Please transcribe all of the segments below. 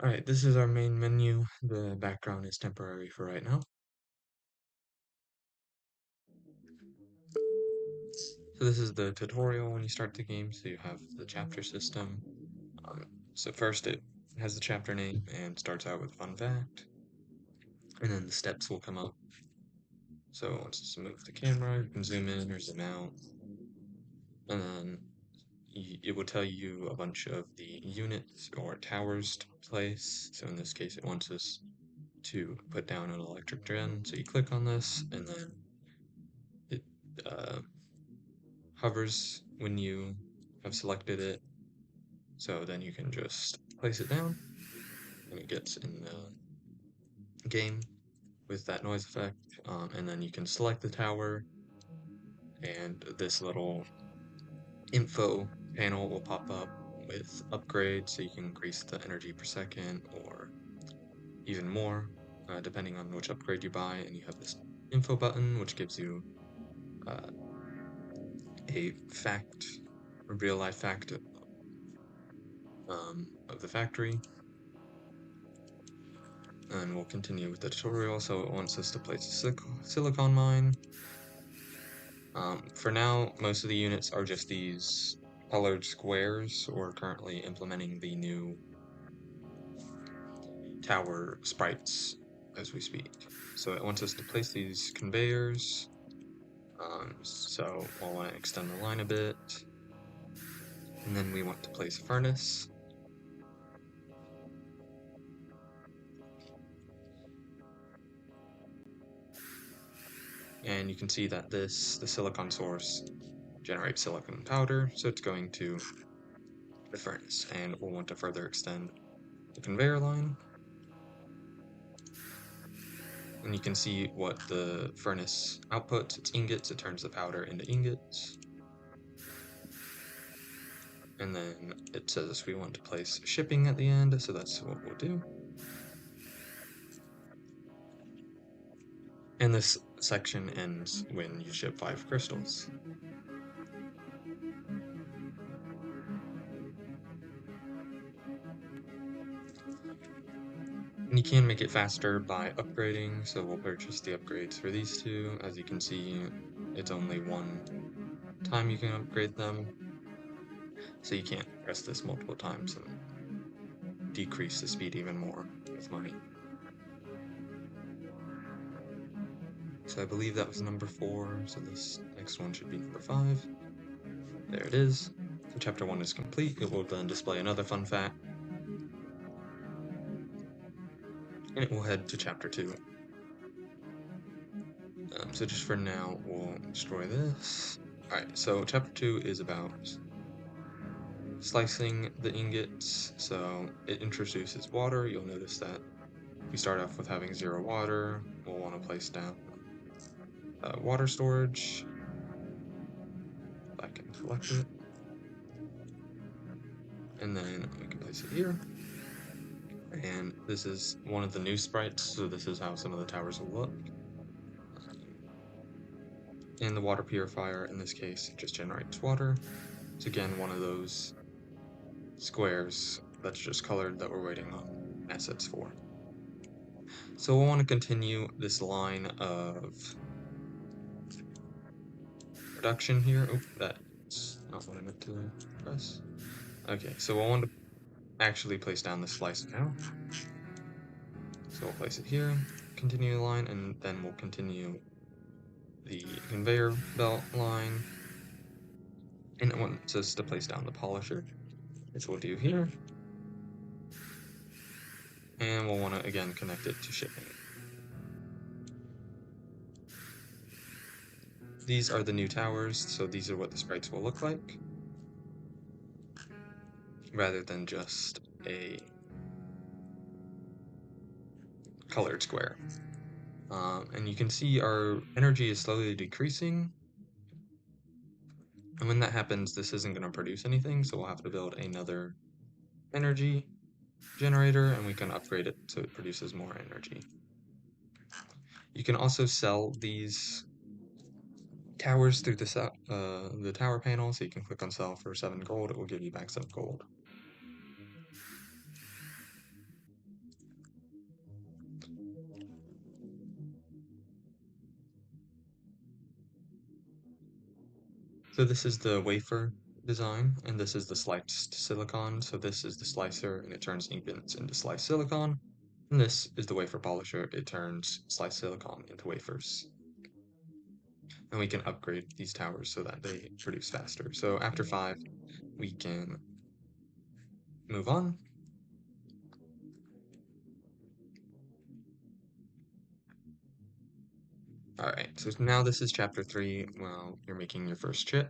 Alright, this is our main menu. The background is temporary for right now. So this is the tutorial when you start the game, so you have the chapter system. Um, so first it has the chapter name and starts out with fun fact, and then the steps will come up. So once you move the camera, you can zoom in or zoom out, and then it will tell you a bunch of the units or towers to place. So in this case, it wants us to put down an electric gen. So you click on this, and then it uh, hovers when you have selected it. So then you can just place it down, and it gets in the game with that noise effect. And then you can select the tower, and this little info panel will pop up with upgrades, so you can increase the energy per second or even more, depending on which upgrade you buy. And you have this info button, which gives you uh, a fact, a real life fact of the factory. And we'll continue with the tutorial. So it wants us to place a silicon mine. For now, most of the units are just these colored squares. We're currently implementing the new tower sprites as we speak. So it wants us to place these conveyors. So we'll want to extend the line a bit. And then we want to place a furnace. And you can see that the silicon source generates silicon powder, so it's going to the furnace, and we'll want to further extend the conveyor line. And you can see what the furnace outputs. It's ingots, it turns the powder into ingots. And then it says we want to place shipping at the end, so that's what we'll do. And this section ends when you ship 5 crystals. And you can make it faster by upgrading, so we'll purchase the upgrades for these two. As you can see, it's only one time you can upgrade them, so you can't press this multiple times and decrease the speed even more with money. So I believe that was number 4, so this next one should be number 5. There it is. So chapter 1 is complete. It will then display another fun fact, and it will head to chapter 2. So just for now, we'll destroy this. Alright, so chapter 2 is about slicing the ingots. So it introduces water. You'll notice that we start off with having 0 water. We'll want to place down water storage. I can collect it. And then we can place it here. And this is one of the new sprites, so this is how some of the towers will look. And the water purifier, in this case, just generates water. It's again one of those squares that's just colored that we're waiting on assets for. So we'll want to continue this line of production here. Oh, that's not what I meant to press. Okay, so we'll want to actually place down the slice now. So we'll place it here, continue the line, and then we'll continue the conveyor belt line. And it wants us to place down the polisher, which we'll do here. And we'll want to again connect it to shipping. These are the new towers, so these are what the sprites will look like, rather than just a colored square. And you can see our energy is slowly decreasing. And when that happens, this isn't going to produce anything, so we'll have to build another energy generator, and we can upgrade it so it produces more energy. You can also sell these towers through the tower panel, so you can click on sell for 7 gold. It will give you back 7 gold. So this is the wafer design, and this is the sliced silicon. So this is the slicer, and it turns ink bits into sliced silicon. And this is the wafer polisher. It turns sliced silicon into wafers. And we can upgrade these towers so that they produce faster. So after 5, we can move on. Alright, so now this is chapter 3. Well, you're making your first chip.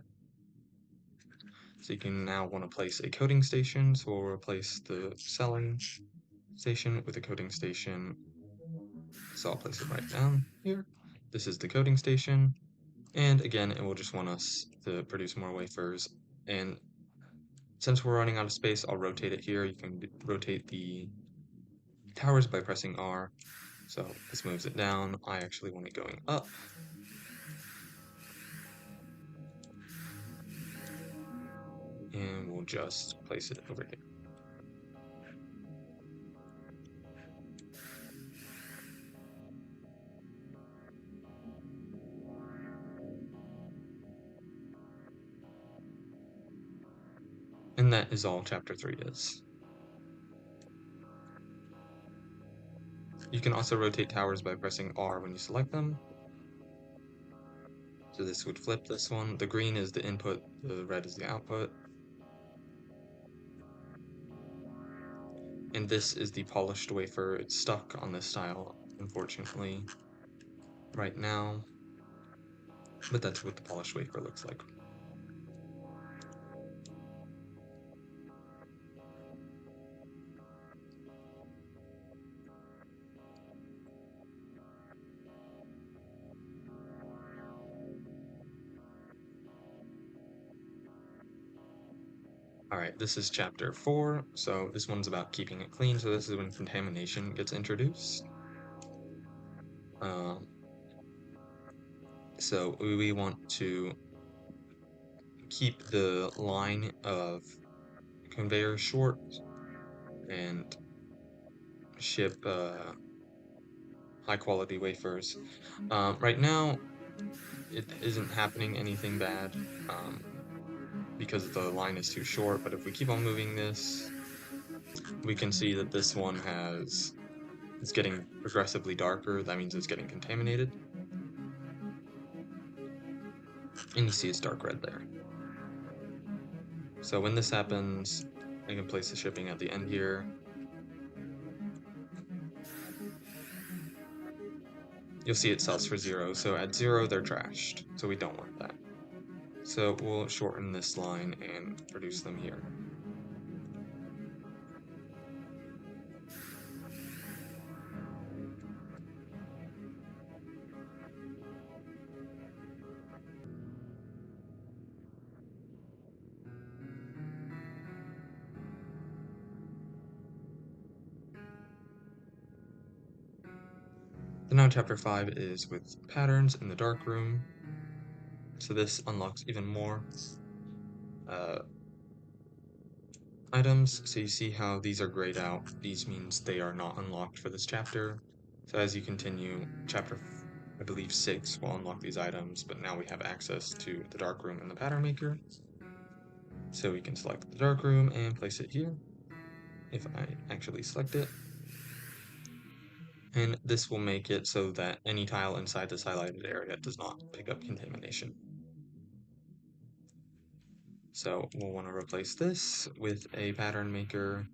So you can now want to place a coating station. So we'll replace the selling station with a coating station. So I'll place it right down here. This is the coating station. And again, it will just want us to produce more wafers. And since we're running out of space, I'll rotate it here. You can rotate the towers by pressing R. So this moves it down. I actually want it going up. And we'll just place it over here. And that is all chapter 3 is. You can also rotate towers by pressing R when you select them. So this would flip this one. The green is the input, the red is the output. And this is the polished wafer. It's stuck on this tile, unfortunately, right now. But that's what the polished wafer looks like. Alright, this is chapter 4, so this one's about keeping it clean, so this is when contamination gets introduced. So we want to keep the line of conveyor short and ship high quality wafers. Right now, it isn't happening anything bad because the line is too short, but if we keep on moving this, we can see that this one is getting progressively darker. That means it's getting contaminated. And you see it's dark red there. So when this happens, I can place the shipping at the end here. You'll see it sells for 0, so at 0 they're trashed, so we don't want that. So we'll shorten this line and produce them here. So now chapter 5 is with patterns in the darkroom. So this unlocks even more items. So you see how these are grayed out. These means they are not unlocked for this chapter. So as you continue, chapter, I believe 6 will unlock these items, but now we have access to the darkroom and the pattern maker. So we can select the darkroom and place it here, if I actually select it. And this will make it so that any tile inside this highlighted area does not pick up contamination. So we'll want to replace this with a pattern maker.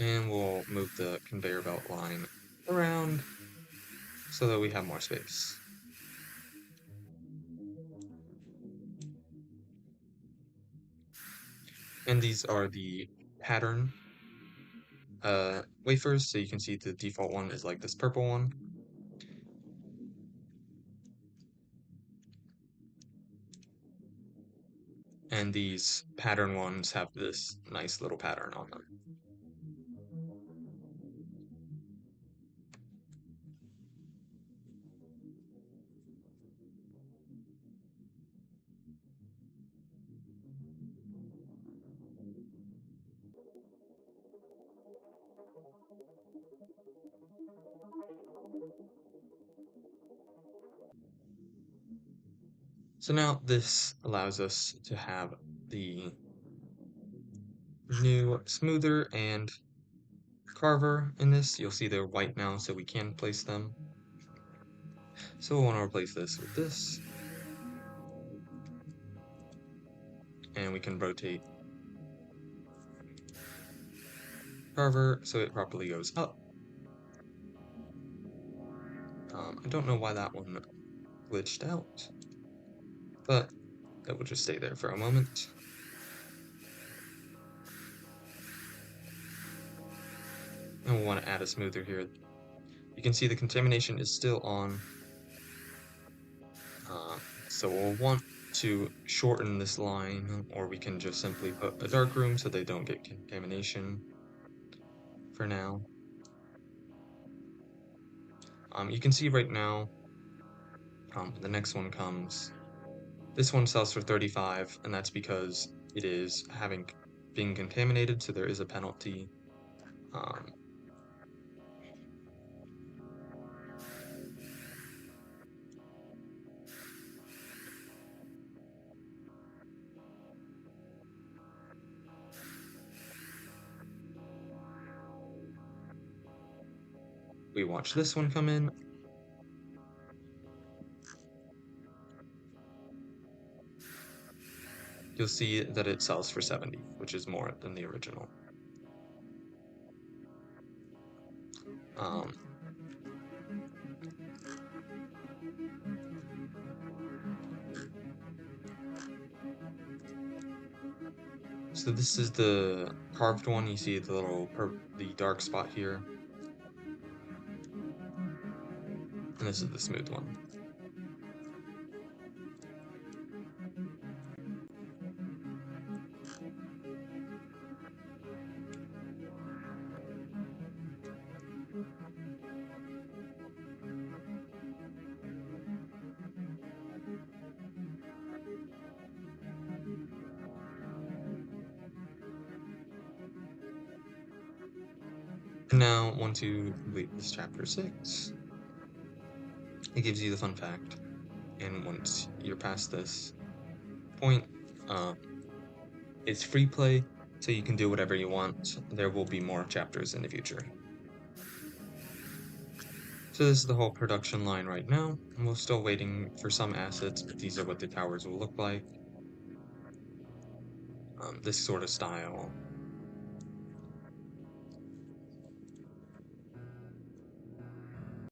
And we'll move the conveyor belt line around so that we have more space. And these are the pattern wafers, so you can see the default one is like this purple one. And these pattern ones have this nice little pattern on them. So now this allows us to have the new smoother and carver in this. You'll see they're white now, so we can place them. So we'll want to replace this with this. And we can rotate carver so it properly goes up. I don't know why that one glitched out, but that will just stay there for a moment. And we'll want to add a smoother here. You can see the contamination is still on, so we'll want to shorten this line, or we can just simply put a dark room so they don't get contamination for now. You can see right now, the next one comes. This one sells for 35, and that's because it is being contaminated, so there is a penalty. We watch this one come in. You'll see that it sells for 70, which is more than the original. So this is the carved one. You see the dark spot here. And this is the smooth one. Now, once you complete this chapter 6, it gives you the fun fact. And once you're past this point, it's free play, so you can do whatever you want. There will be more chapters in the future. So this is the whole production line right now, and we're still waiting for some assets, but these are what the towers will look like. This sort of style.